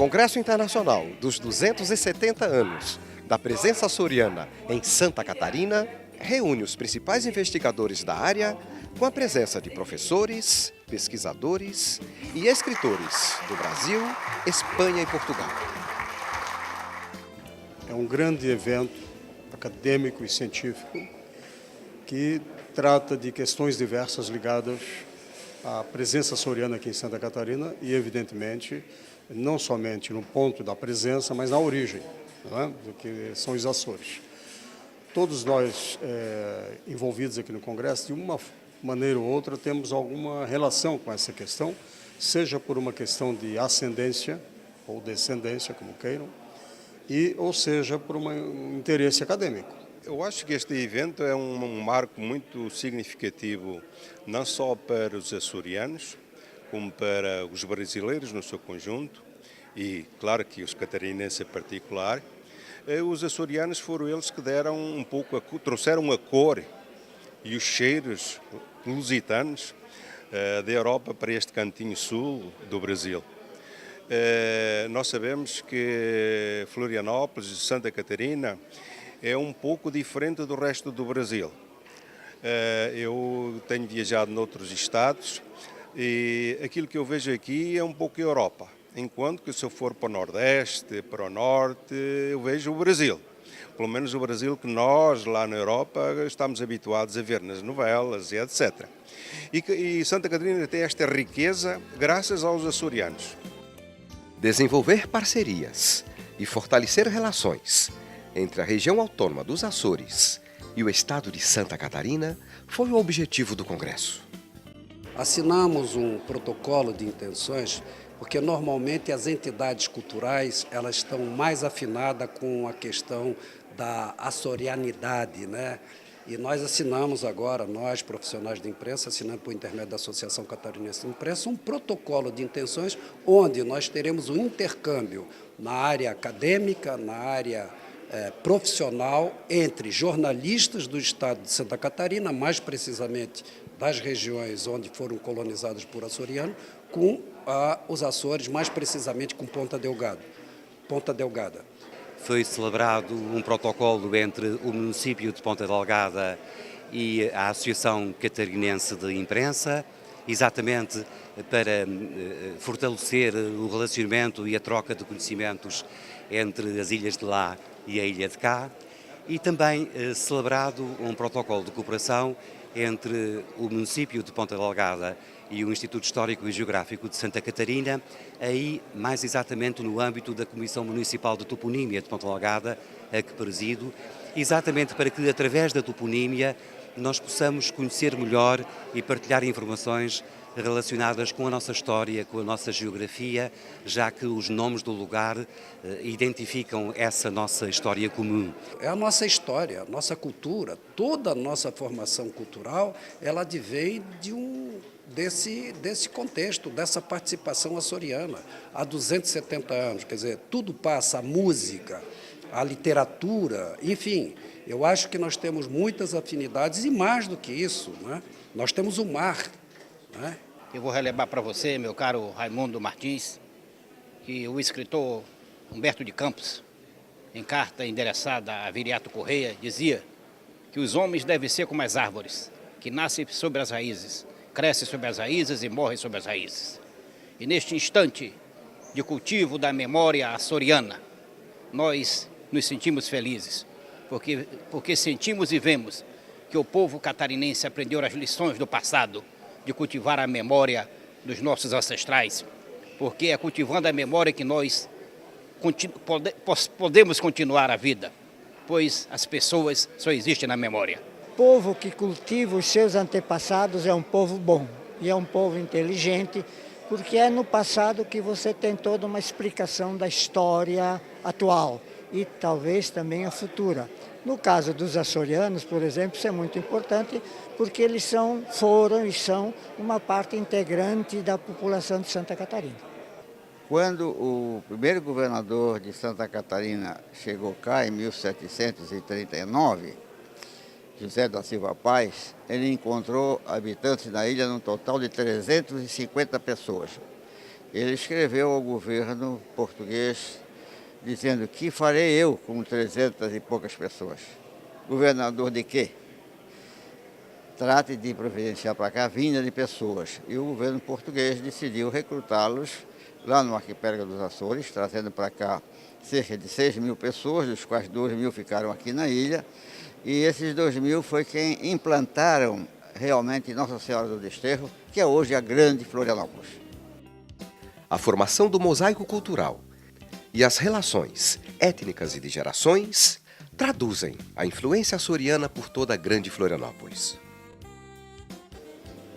Congresso Internacional dos 270 anos da presença açoriana em Santa Catarina reúne os principais investigadores da área com a presença de professores, pesquisadores e escritores do Brasil, Espanha e Portugal. É um grande evento acadêmico e científico que trata de questões diversas ligadas à presença açoriana aqui em Santa Catarina e, evidentemente, não somente no ponto da presença, mas na origem, né, do que são os Açores. Todos nós envolvidos aqui no Congresso, de uma maneira ou outra, temos alguma relação com essa questão, seja por uma questão de ascendência ou descendência, como queiram, ou seja por um interesse acadêmico. Eu acho que este evento é um marco muito significativo, não só para os açorianos, como para os brasileiros no seu conjunto, e claro que os catarinenses em particular. Os açorianos foram eles que deram trouxeram a cor e os cheiros lusitanos da Europa para este cantinho sul do Brasil. Nós sabemos que Florianópolis e Santa Catarina é um pouco diferente do resto do Brasil. Eu tenho viajado noutros estados e aquilo que eu vejo aqui é um pouco Europa, enquanto que se eu for para o Nordeste, para o Norte, eu vejo o Brasil. Pelo menos o Brasil que nós, lá na Europa, estamos habituados a ver nas novelas e etc. E Santa Catarina tem esta riqueza graças aos açorianos. Desenvolver parcerias e fortalecer relações entre a região autônoma dos Açores e o estado de Santa Catarina foi o objetivo do Congresso. Assinamos um protocolo de intenções porque normalmente as entidades culturais elas estão mais afinadas com a questão da açorianidade, né? E nós assinamos agora, nós profissionais de imprensa, assinando por intermédio da Associação Catarinense de Imprensa, um protocolo de intenções onde nós teremos um intercâmbio na área acadêmica, na área profissional entre jornalistas do estado de Santa Catarina, mais precisamente das regiões onde foram colonizadas por açorianos, com os Açores, mais precisamente com Ponta Delgada. Foi celebrado um protocolo entre o município de Ponta Delgada e a Associação Catarinense de Imprensa, exatamente para fortalecer o relacionamento e a troca de conhecimentos entre as ilhas de lá e a ilha de cá, e também celebrado um protocolo de cooperação entre o município de Ponta Delgada e o Instituto Histórico e Geográfico de Santa Catarina, aí mais exatamente no âmbito da Comissão Municipal de Toponímia de Ponta Delgada, a que presido, exatamente para que através da toponímia nós possamos conhecer melhor e partilhar informações relacionadas com a nossa história, com a nossa geografia, já que os nomes do lugar identificam essa nossa história comum. É a nossa história, a nossa cultura, toda a nossa formação cultural, ela advém desse contexto, dessa participação açoriana. Há 270 anos, quer dizer, tudo passa, a música, a literatura, enfim. Eu acho que nós temos muitas afinidades e mais do que isso, né? Nós temos o mar. Eu vou relembrar para você, meu caro Raimundo Martins, que o escritor Humberto de Campos, em carta endereçada a Viriato Correia, dizia que os homens devem ser como as árvores, que nascem sobre as raízes, crescem sobre as raízes e morrem sobre as raízes. E neste instante de cultivo da memória açoriana, nós nos sentimos felizes, porque sentimos e vemos que o povo catarinense aprendeu as lições do passado, de cultivar a memória dos nossos ancestrais, porque é cultivando a memória que nós podemos continuar a vida, pois as pessoas só existem na memória. O povo que cultiva os seus antepassados é um povo bom e é um povo inteligente, porque é no passado que você tem toda uma explicação da história atual e talvez também a futura. No caso dos açorianos, por exemplo, isso é muito importante porque eles foram e são uma parte integrante da população de Santa Catarina. Quando o primeiro governador de Santa Catarina chegou cá, em 1739, José da Silva Paz, ele encontrou habitantes na ilha num total de 350 pessoas. Ele escreveu ao governo português dizendo: que farei eu com 300 e poucas pessoas? Governador de quê? Trate de providenciar para cá a vinda de pessoas. E o governo português decidiu recrutá-los lá no arquipélago dos Açores, trazendo para cá cerca de 6.000 pessoas, dos quais 2.000 ficaram aqui na ilha. E esses 2.000 foi quem implantaram realmente Nossa Senhora do Desterro, que é hoje a grande Florianópolis. A formação do mosaico cultural e as relações étnicas e de gerações traduzem a influência açoriana por toda a grande Florianópolis.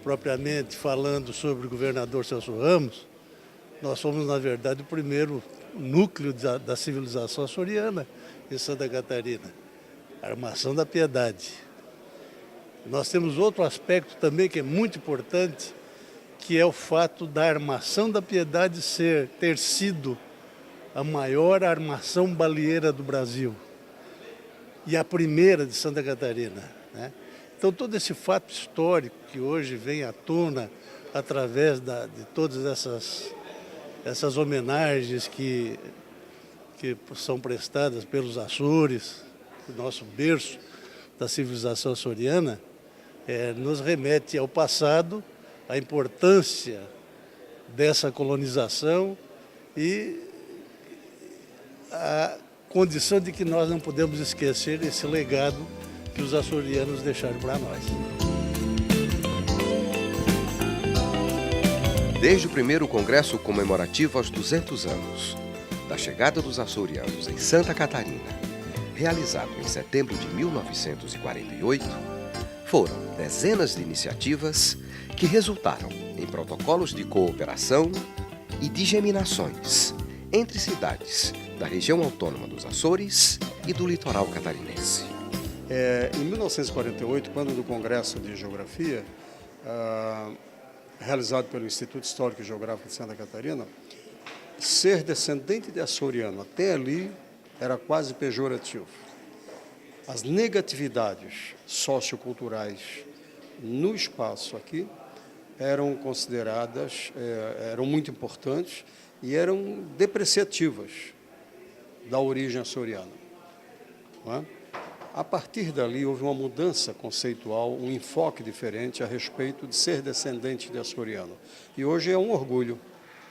Propriamente falando sobre o governador Celso Ramos, nós fomos, na verdade, o primeiro núcleo da civilização açoriana em Santa Catarina, a Armação da Piedade. Nós temos outro aspecto também que é muito importante, que é o fato da Armação da Piedade ter sido a maior armação baleeira do Brasil e a primeira de Santa Catarina, né? Então, todo esse fato histórico que hoje vem à tona através de todas essas homenagens que são prestadas pelos Açores, o nosso berço da civilização açoriana, nos remete ao passado, à importância dessa colonização e a condição de que nós não podemos esquecer esse legado que os açorianos deixaram para nós. Desde o primeiro congresso comemorativo aos 200 anos da chegada dos açorianos em Santa Catarina, realizado em setembro de 1948, foram dezenas de iniciativas que resultaram em protocolos de cooperação e digeminações entre cidades da região autônoma dos Açores e do litoral catarinense. Em 1948, quando no Congresso de Geografia, realizado pelo Instituto Histórico e Geográfico de Santa Catarina, ser descendente de açoriano até ali era quase pejorativo. As negatividades socioculturais no espaço aqui eram consideradas, eram muito importantes e eram depreciativas da origem açoriana, não é? A partir dali houve uma mudança conceitual, um enfoque diferente a respeito de ser descendente de açoriano. E hoje é um orgulho,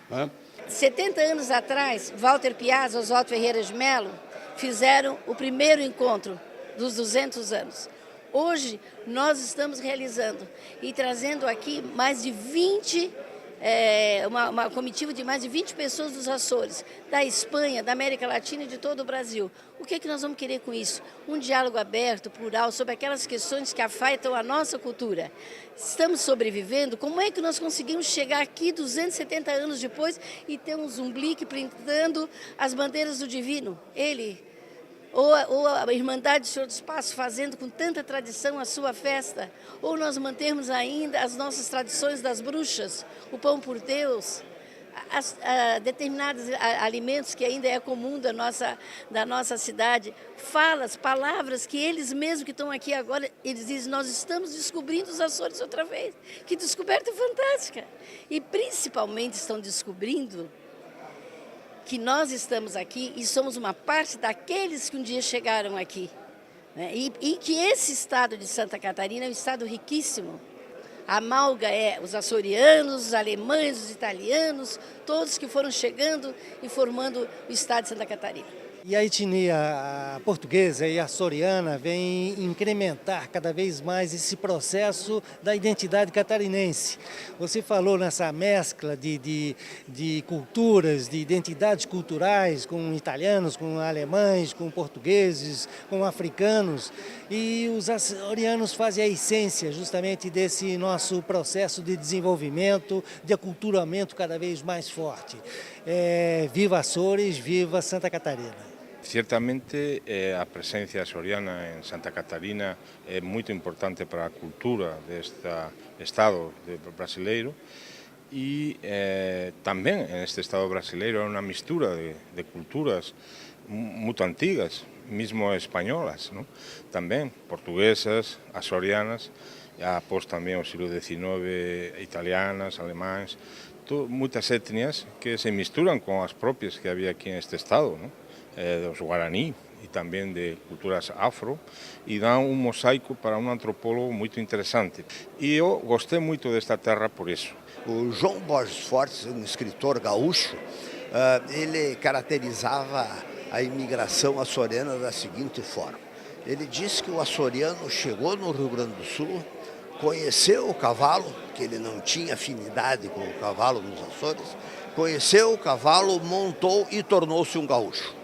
né? 70 anos atrás, Walter Piazza e Oswaldo Ferreira de Mello fizeram o primeiro encontro dos 200 anos. Hoje, nós estamos realizando e trazendo aqui mais de 20, uma comitiva de mais de 20 pessoas dos Açores, da Espanha, da América Latina e de todo o Brasil. O que é que nós vamos querer com isso? Um diálogo aberto, plural, sobre aquelas questões que afetam a nossa cultura. Estamos sobrevivendo? Como é que nós conseguimos chegar aqui 270 anos depois e ter um Zumblique pintando as bandeiras do Divino? Ou a Irmandade do Senhor do Espaço fazendo com tanta tradição a sua festa, ou nós mantermos ainda as nossas tradições das bruxas, o pão por Deus, determinados alimentos que ainda é comum da nossa cidade, palavras que eles mesmos que estão aqui agora, eles dizem: nós estamos descobrindo os Açores outra vez. Que descoberta fantástica! E principalmente estão descobrindo que nós estamos aqui e somos uma parte daqueles que um dia chegaram aqui, né? E que esse estado de Santa Catarina é um estado riquíssimo. A amalga os açorianos, os alemães, os italianos, todos que foram chegando e formando o estado de Santa Catarina. E a etnia portuguesa e açoriana vem incrementar cada vez mais esse processo da identidade catarinense. Você falou nessa mescla de culturas, de identidades culturais, com italianos, com alemães, com portugueses, com africanos. E os açorianos fazem a essência justamente desse nosso processo de desenvolvimento, de aculturamento cada vez mais forte. Viva Açores, viva Santa Catarina. Ciertamente a presencia açoriana en Santa Catarina é muito importante para a cultura deste Estado brasileiro e tamén en este Estado brasileiro é unha mistura de culturas muito antigas, mesmo españolas, ¿no? Tamén portuguesas, açorianas, e após tamén o siglo XIX, italianas, alemáns, muitas etnias que se misturam com as próprias que havia aqui neste estado, não? Dos Guarani e também de culturas afro, e dão um mosaico para um antropólogo muito interessante. E eu gostei muito desta terra por isso. O João Borges Fortes, um escritor gaúcho, ele caracterizava a imigração açoriana da seguinte forma. Ele disse que o açoriano chegou no Rio Grande do Sul, conheceu o cavalo, que ele não tinha afinidade com o cavalo nos Açores, conheceu o cavalo, montou e tornou-se um gaúcho.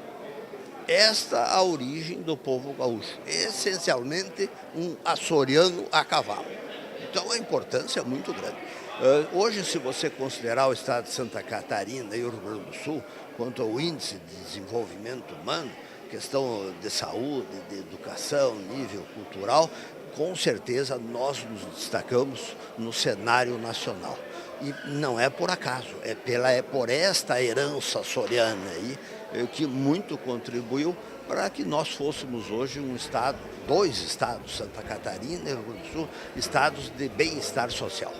Esta a origem do povo gaúcho, essencialmente um açoriano a cavalo. Então a importância é muito grande. Hoje, se você considerar o estado de Santa Catarina e o Rio Grande do Sul, quanto ao índice de desenvolvimento humano, questão de saúde, de educação, nível cultural, com certeza nós nos destacamos no cenário nacional. E não é por acaso, é por esta herança açoriana aí que muito contribuiu para que nós fôssemos hoje um estado, 2 estados, Santa Catarina e Rio Grande do Sul, estados de bem-estar social.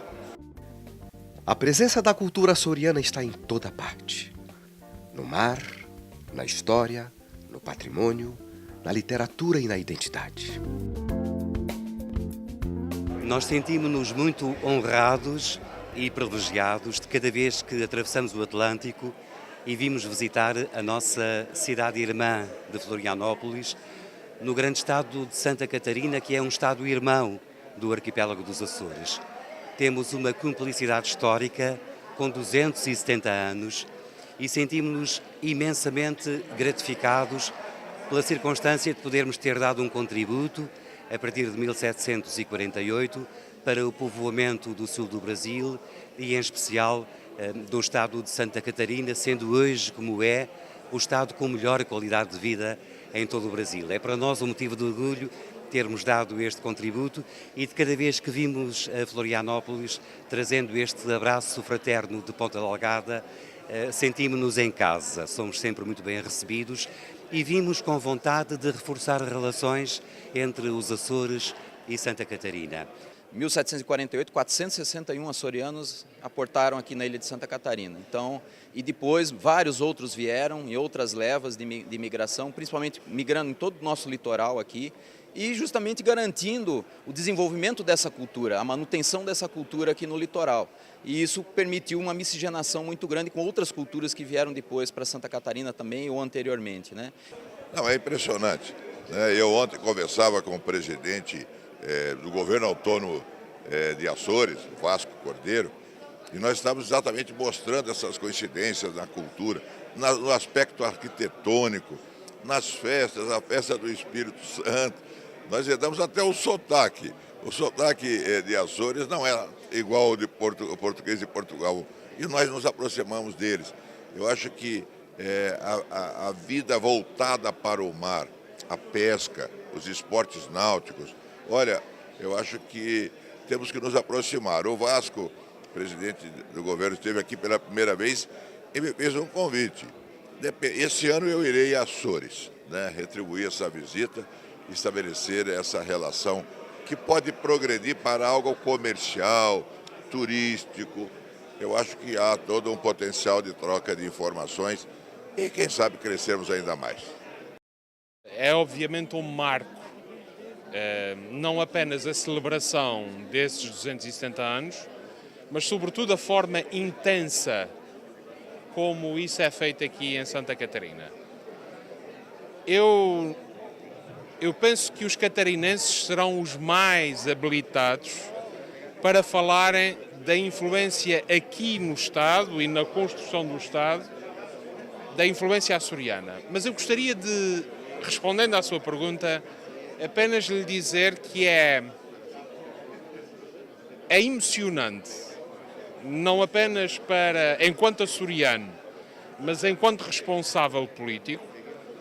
A presença da cultura açoriana está em toda parte. No mar, na história, no patrimônio, na literatura e na identidade. Nós sentimos-nos muito honrados e privilegiados de cada vez que atravessamos o Atlântico e vimos visitar a nossa cidade-irmã de Florianópolis, no grande estado de Santa Catarina, que é um estado irmão do arquipélago dos Açores. Temos uma cumplicidade histórica com 270 anos e sentimos-nos imensamente gratificados pela circunstância de podermos ter dado um contributo a partir de 1748 para o povoamento do sul do Brasil e, em especial, do estado de Santa Catarina, sendo hoje, como é, o estado com melhor qualidade de vida em todo o Brasil. É para nós um motivo de orgulho termos dado este contributo e de cada vez que vimos a Florianópolis trazendo este abraço fraterno de Ponta Delgada, sentimos-nos em casa, somos sempre muito bem recebidos e vimos com vontade de reforçar relações entre os Açores e Santa Catarina. Em 1748, 461 açorianos aportaram aqui na ilha de Santa Catarina. Então, e depois vários outros vieram em outras levas de imigração, principalmente migrando em todo o nosso litoral aqui e justamente garantindo o desenvolvimento dessa cultura, a manutenção dessa cultura aqui no litoral. E isso permitiu uma miscigenação muito grande com outras culturas que vieram depois para Santa Catarina também ou anteriormente, né? Não, é impressionante, né? Eu ontem conversava com o presidente do governo autônomo de Açores, Vasco Cordeiro, e nós estávamos exatamente mostrando essas coincidências na cultura, no aspecto arquitetônico, nas festas, a festa do Espírito Santo. Nós herdamos até o sotaque. O sotaque de Açores não é igual ao de português de Portugal, e nós nos aproximamos deles. Eu acho que a vida voltada para o mar, a pesca, os esportes náuticos, olha, eu acho que temos que nos aproximar. O Vasco, presidente do governo, esteve aqui pela primeira vez e me fez um convite. Esse ano eu irei a Açores, né, retribuir essa visita, estabelecer essa relação que pode progredir para algo comercial, turístico. Eu acho que há todo um potencial de troca de informações e, quem sabe, crescermos ainda mais. É obviamente um marco. Não apenas a celebração desses 270 anos, mas sobretudo a forma intensa como isso é feito aqui em Santa Catarina. Eu penso que os catarinenses serão os mais habilitados para falarem da influência aqui no Estado e na construção do Estado, da influência açoriana. Mas eu gostaria de, respondendo à sua pergunta, apenas lhe dizer que é emocionante, não apenas enquanto açoriano, mas enquanto responsável político,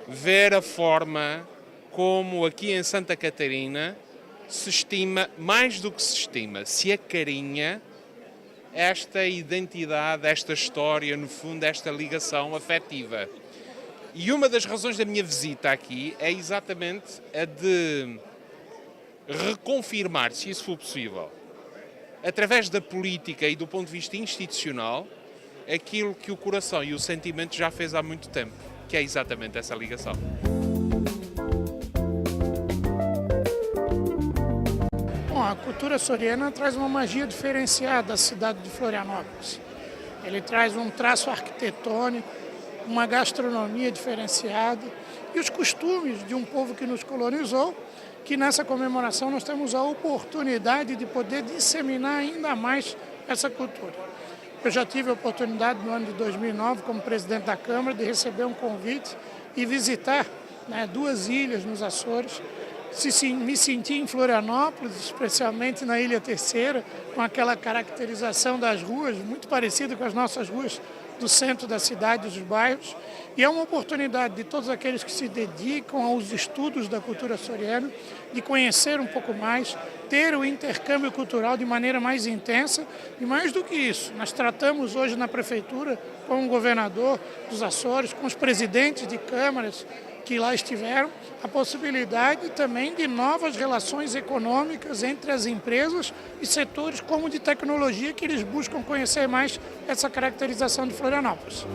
ver a forma como aqui em Santa Catarina se estima, mais do que se estima, se acarinha esta identidade, esta história, no fundo, esta ligação afetiva. E uma das razões da minha visita aqui é exatamente a de reconfirmar, se isso for possível, através da política e do ponto de vista institucional, aquilo que o coração e o sentimento já fez há muito tempo, que é exatamente essa ligação. Bom, a cultura açoriana traz uma magia diferenciada à cidade de Florianópolis. Ele traz um traço arquitetônico, uma gastronomia diferenciada e os costumes de um povo que nos colonizou, que nessa comemoração nós temos a oportunidade de poder disseminar ainda mais essa cultura. Eu já tive a oportunidade no ano de 2009, como presidente da Câmara, de receber um convite e visitar 2 ilhas nos Açores. Me senti em Florianópolis, especialmente na Ilha Terceira, com aquela caracterização das ruas, muito parecida com as nossas ruas do centro da cidade, dos bairros. E é uma oportunidade de todos aqueles que se dedicam aos estudos da cultura açoriana, de conhecer um pouco mais, ter o intercâmbio cultural de maneira mais intensa. E mais do que isso, nós tratamos hoje na Prefeitura, com o governador dos Açores, com os presidentes de câmaras que lá estiveram, a possibilidade também de novas relações econômicas entre as empresas e setores como de tecnologia, que eles buscam conhecer mais essa caracterização de Florianópolis.